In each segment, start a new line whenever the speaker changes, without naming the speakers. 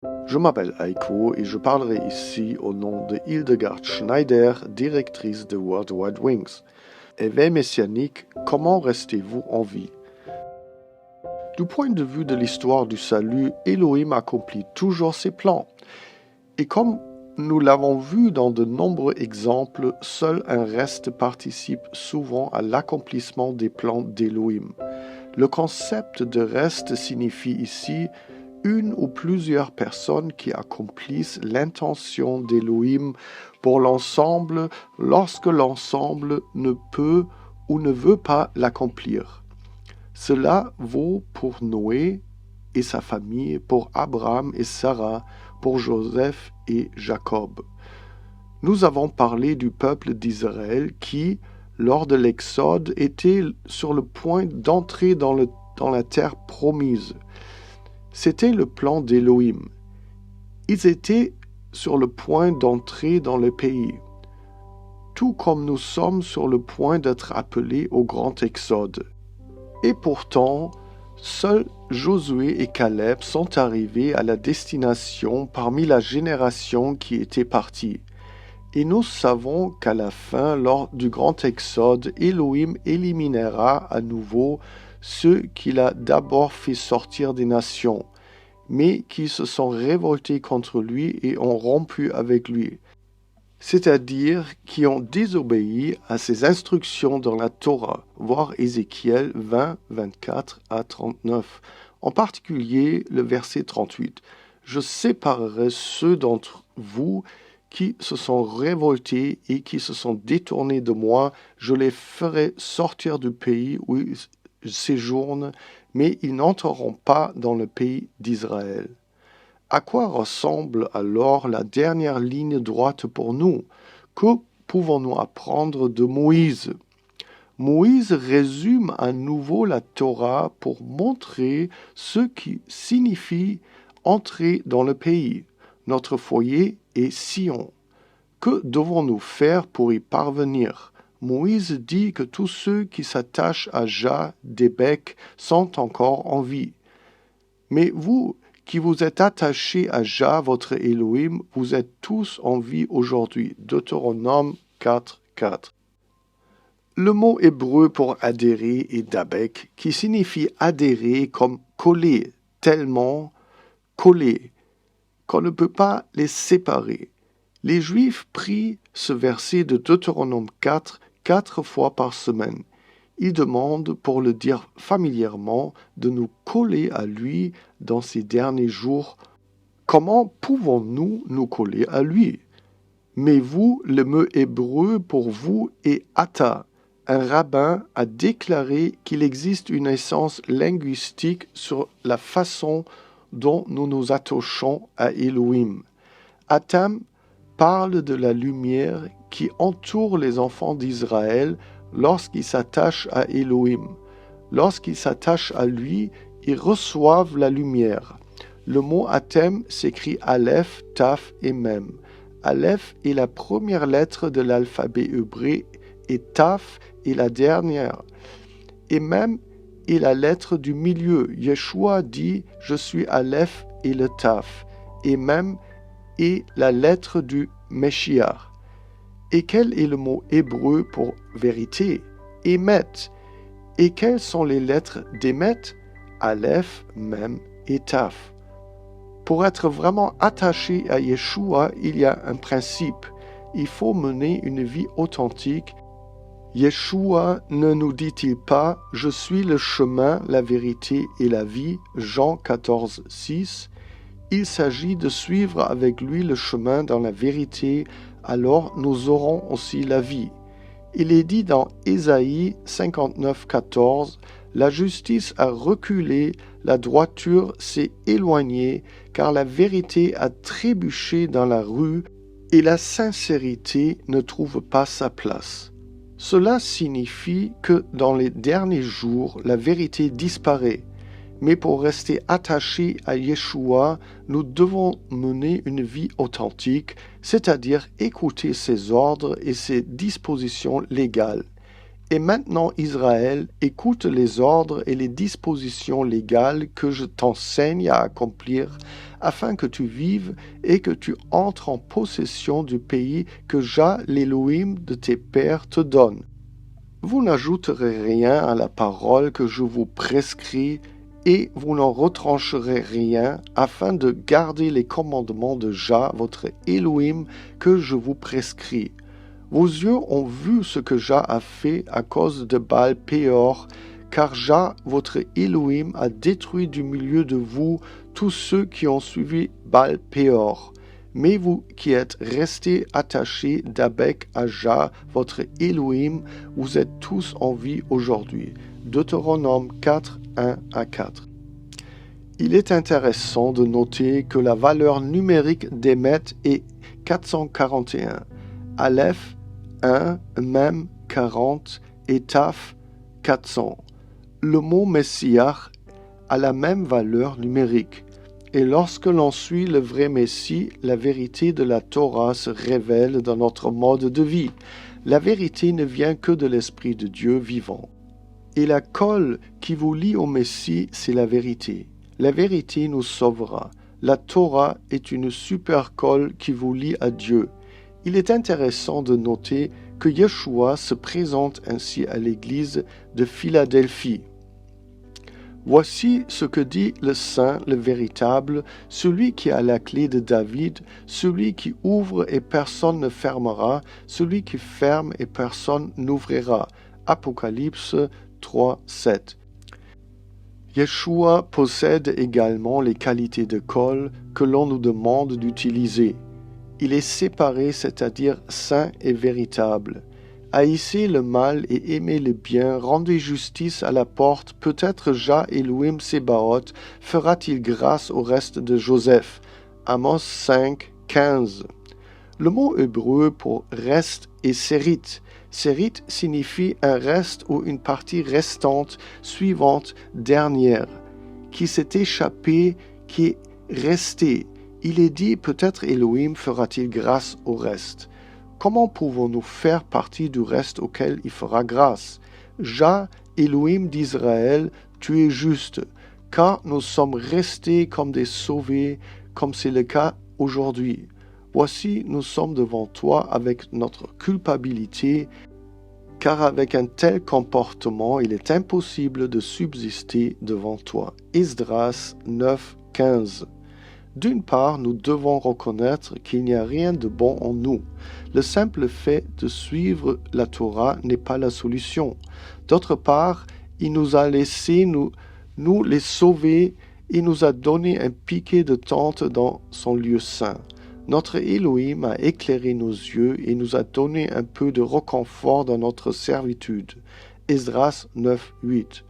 Je m'appelle Heiko et je parlerai ici au nom de Hildegard Schneider, directrice de World Wide Wings. Éveil messianique, comment restez-vous en vie? Du point de vue de l'histoire du salut, Elohim accomplit toujours ses plans. Et comme nous l'avons vu dans de nombreux exemples, seul un reste participe souvent à l'accomplissement des plans d'Elohim. Le concept de reste signifie ici une ou plusieurs personnes qui accomplissent l'intention d'Elohim pour l'ensemble lorsque l'ensemble ne peut ou ne veut pas l'accomplir. Cela vaut pour Noé et sa famille, pour Abraham et Sarah, pour Joseph et Jacob. Nous avons parlé du peuple d'Israël qui, lors de l'Exode, était sur le point d'entrer dans la terre promise. C'était le plan d'Elohim. Ils étaient sur le point d'entrer dans le pays, tout comme nous sommes sur le point d'être appelés au grand Exode. Et pourtant, seuls Josué et Caleb sont arrivés à la destination parmi la génération qui était partie. Et nous savons qu'à la fin, lors du grand Exode, Elohim éliminera à nouveau ceux qu'il a d'abord fait sortir des nations, mais qui se sont révoltés contre lui et ont rompu avec lui, c'est-à-dire qui ont désobéi à ses instructions dans la Torah, voir Ézéchiel 20, 24 à 39, en particulier le verset 38. « Je séparerai ceux d'entre vous qui se sont révoltés et qui se sont détournés de moi, je les ferai sortir du pays où ils séjournent, mais ils n'entreront pas dans le pays d'Israël. » À quoi ressemble alors la dernière ligne droite pour nous? Que pouvons-nous apprendre de Moïse? Moïse résume à nouveau la Torah pour montrer ce qui signifie entrer dans le pays. Notre foyer est Sion. Que devons-nous faire pour y parvenir? Moïse dit que tous ceux qui s'attachent à Jah, d'Ébek, sont encore en vie. Mais vous, qui vous êtes attachés à Jah, votre Elohim, vous êtes tous en vie aujourd'hui. Deutéronome 4, 4. Le mot hébreu pour adhérer est dabek, qui signifie adhérer comme coller, tellement coller, qu'on ne peut pas les séparer. Les Juifs prient ce verset de Deutéronome 4 fois par semaine. Il demande, pour le dire familièrement, de nous coller à lui dans ces derniers jours. Comment pouvons-nous nous coller à lui? Mais vous, le mot hébreu pour vous est ata. Un rabbin a déclaré qu'il existe une essence linguistique sur la façon dont nous nous attachons à Elohim. Atam parle de la lumière qui entoure les enfants d'Israël lorsqu'ils s'attachent à Elohim. Lorsqu'ils s'attachent à lui, ils reçoivent la lumière. Le mot Atem s'écrit Aleph, Taf et Mem. Aleph est la première lettre de l'alphabet hébreu et Taf est la dernière. Et Mem est la lettre du milieu. Yeshua dit « Je suis Aleph et le Taf ». Et Mem est la lettre du Meshiach. Et quel est le mot hébreu pour vérité? Émet. Et quelles sont les lettres d'Émet? Aleph, Mem et Taf. Pour être vraiment attaché à Yeshua, il y a un principe. Il faut mener une vie authentique. Yeshua ne nous dit-il pas « Je suis le chemin, la vérité et la vie » Jean 14, 6. Il s'agit de suivre avec lui le chemin dans la vérité, alors nous aurons aussi la vie. Il est dit dans Ésaïe 59, 14, « La justice a reculé, la droiture s'est éloignée, car la vérité a trébuché dans la rue, et la sincérité ne trouve pas sa place. » Cela signifie que dans les derniers jours, la vérité disparaît. Mais pour rester attachés à Yeshua, nous devons mener une vie authentique, c'est-à-dire écouter ses ordres et ses dispositions légales. Et maintenant, Israël, écoute les ordres et les dispositions légales que je t'enseigne à accomplir, afin que tu vives et que tu entres en possession du pays que Jah, l'Élohim de tes pères, te donne. Vous n'ajouterez rien à la parole que je vous prescris, et vous n'en retrancherez rien, afin de garder les commandements de Jah, votre Élohim, que je vous prescris. Vos yeux ont vu ce que Jah a fait à cause de Baal Péor, car Jah, votre Élohim, a détruit du milieu de vous tous ceux qui ont suivi Baal Péor. Mais vous qui êtes restés attachés d'Abek à Jah, votre Élohim, vous êtes tous en vie aujourd'hui. Deutéronome 4, 1 à 4. Il est intéressant de noter que la valeur numérique d'Emet est 441. Aleph 1, Mem 40 et Taf 400. Le mot Messiah a la même valeur numérique. Et lorsque l'on suit le vrai Messie, la vérité de la Torah se révèle dans notre mode de vie. La vérité ne vient que de l'Esprit de Dieu vivant. Et la colle qui vous lie au Messie, c'est la vérité. La vérité nous sauvera. La Torah est une super colle qui vous lie à Dieu. Il est intéressant de noter que Yeshua se présente ainsi à l'Église de Philadelphie. Voici ce que dit le Saint, le véritable, celui qui a la clé de David, celui qui ouvre et personne ne fermera, celui qui ferme et personne n'ouvrira. Apocalypse 3, 7. Yeshua possède également les qualités de colle que l'on nous demande d'utiliser. Il est séparé, c'est-à-dire saint et véritable. Haïssez le mal et aimez le bien, rendez justice à la porte, peut-être Jah Elohim Sébaoth fera-t-il grâce au reste de Joseph. Amos 5, 15. Le mot hébreu pour reste est sérit. Sérit signifie un reste ou une partie restante, suivante, dernière, qui s'est échappée, qui est restée. Il est dit, peut-être Elohim fera-t-il grâce au reste. Comment pouvons-nous faire partie du reste auquel il fera grâce? Jah, Elohim d'Israël, tu es juste, car nous sommes restés comme des sauvés, comme c'est le cas aujourd'hui. Voici, nous sommes devant toi avec notre culpabilité, car avec un tel comportement, il est impossible de subsister devant toi. Esdras 9, 15. D'une part, nous devons reconnaître qu'il n'y a rien de bon en nous. Le simple fait de suivre la Torah n'est pas la solution. D'autre part, il nous a laissé nous les sauver et nous a donné un piquet de tente dans son lieu saint. Notre Elohim a éclairé nos yeux et nous a donné un peu de réconfort dans notre servitude. Esdras 9, 8.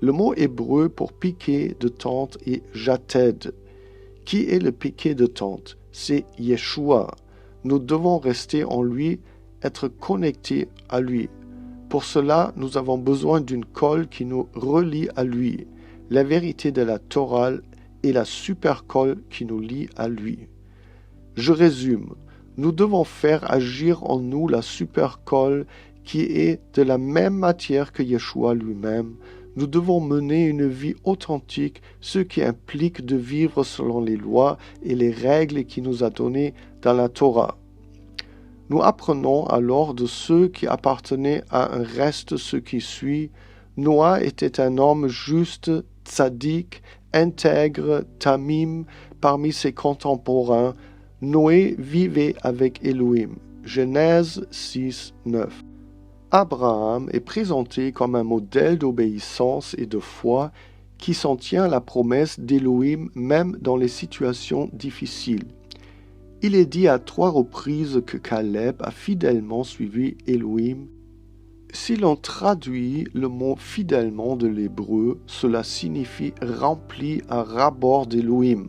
Le mot hébreu pour piquet de tente est jated. Qui est le piquet de tente? C'est Yeshua. Nous devons rester en lui, être connectés à lui. Pour cela, nous avons besoin d'une colle qui nous relie à lui. La vérité de la Torah est la super colle qui nous lie à lui. Je résume. Nous devons faire agir en nous la super colle qui est de la même matière que Yeshua lui-même. Nous devons mener une vie authentique, ce qui implique de vivre selon les lois et les règles qu'il nous a données dans la Torah. Nous apprenons alors de ceux qui appartenaient à un reste ce qui suit. Noah était un homme juste, tzaddik, intègre, tamim, parmi ses contemporains. Noé vivait avec Elohim. Genèse 6, 9. Abraham est présenté comme un modèle d'obéissance et de foi qui s'en tient à la promesse d'Elohim même dans les situations difficiles. Il est dit à 3 reprises que Caleb a fidèlement suivi Elohim. Si l'on traduit le mot fidèlement de l'hébreu, cela signifie rempli à ras-bord d'Elohim.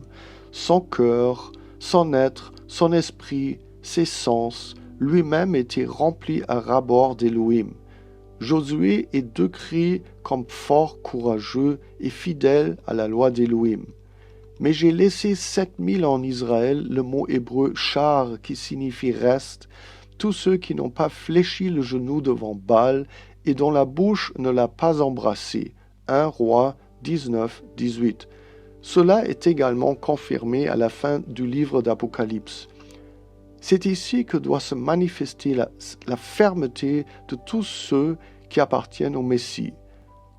Son cœur, son être, son esprit, ses sens, lui-même était rempli à ras-bord d'Elohim. Josué est décrit comme fort courageux et fidèle à la loi d'Elohim. Mais j'ai laissé 7000 en Israël, le mot hébreu char qui signifie reste, tous ceux qui n'ont pas fléchi le genou devant Baal et dont la bouche ne l'a pas embrassé. 1 Roi 19, 18. Cela est également confirmé à la fin du livre d'Apocalypse. C'est ici que doit se manifester la fermeté de tous ceux qui appartiennent au Messie,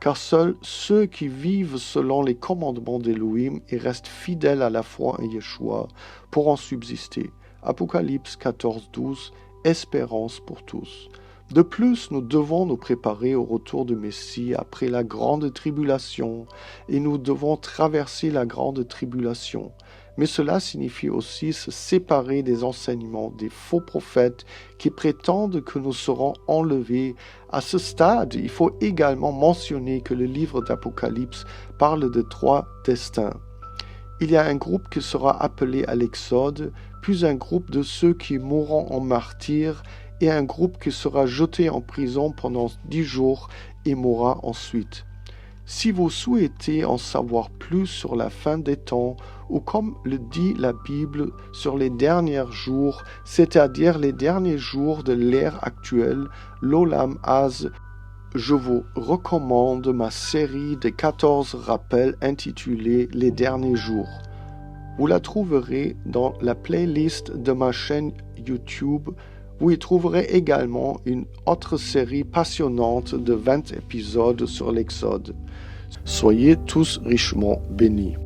car seuls ceux qui vivent selon les commandements d'Élohim et restent fidèles à la foi en Yeshua pourront subsister. Apocalypse 14, 12, espérance pour tous. De plus, nous devons nous préparer au retour du Messie après la grande tribulation, et nous devons traverser la grande tribulation. Mais cela signifie aussi se séparer des enseignements des faux prophètes qui prétendent que nous serons enlevés. À ce stade, il faut également mentionner que le livre d'Apocalypse parle de 3 destins. Il y a un groupe qui sera appelé à l'Exode, puis un groupe de ceux qui mourront en martyrs, et un groupe qui sera jeté en prison pendant 10 jours et mourra ensuite. Si vous souhaitez en savoir plus sur la fin des temps, ou comme le dit la Bible, sur les derniers jours, c'est-à-dire les derniers jours de l'ère actuelle, l'Olam Az, je vous recommande ma série de 14 rappels intitulée « Les derniers jours ». Vous la trouverez dans la playlist de ma chaîne YouTube. Vous y trouverez également une autre série passionnante de 20 épisodes sur l'Exode. Soyez tous richement bénis.